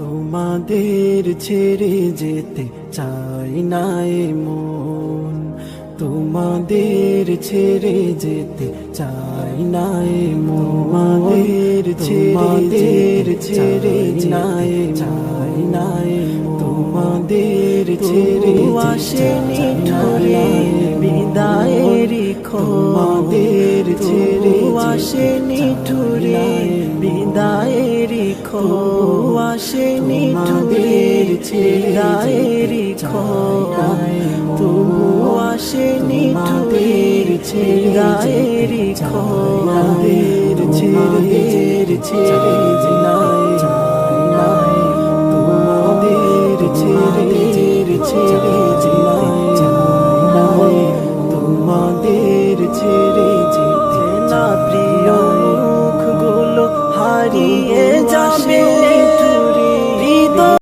তোমাদের ছেড়ে যেতে চাই না এ মন, তোমাদের ছেড়ে যেতে চাই না এ মন, তোমাদের ছেড়ে না এ চাই না এ মন, তোমাদের ছেড়ে আসেনি ঠোরে বিদায়েরই তোমাদের ছেড়ে আসেনি ঠোরে বিদায়েরই আসেনি ঠোরে বিদায়েরই তবু আসেনি ঠোরে বিদায়েরই ছেড়ে ছেড়ে ছেড়ে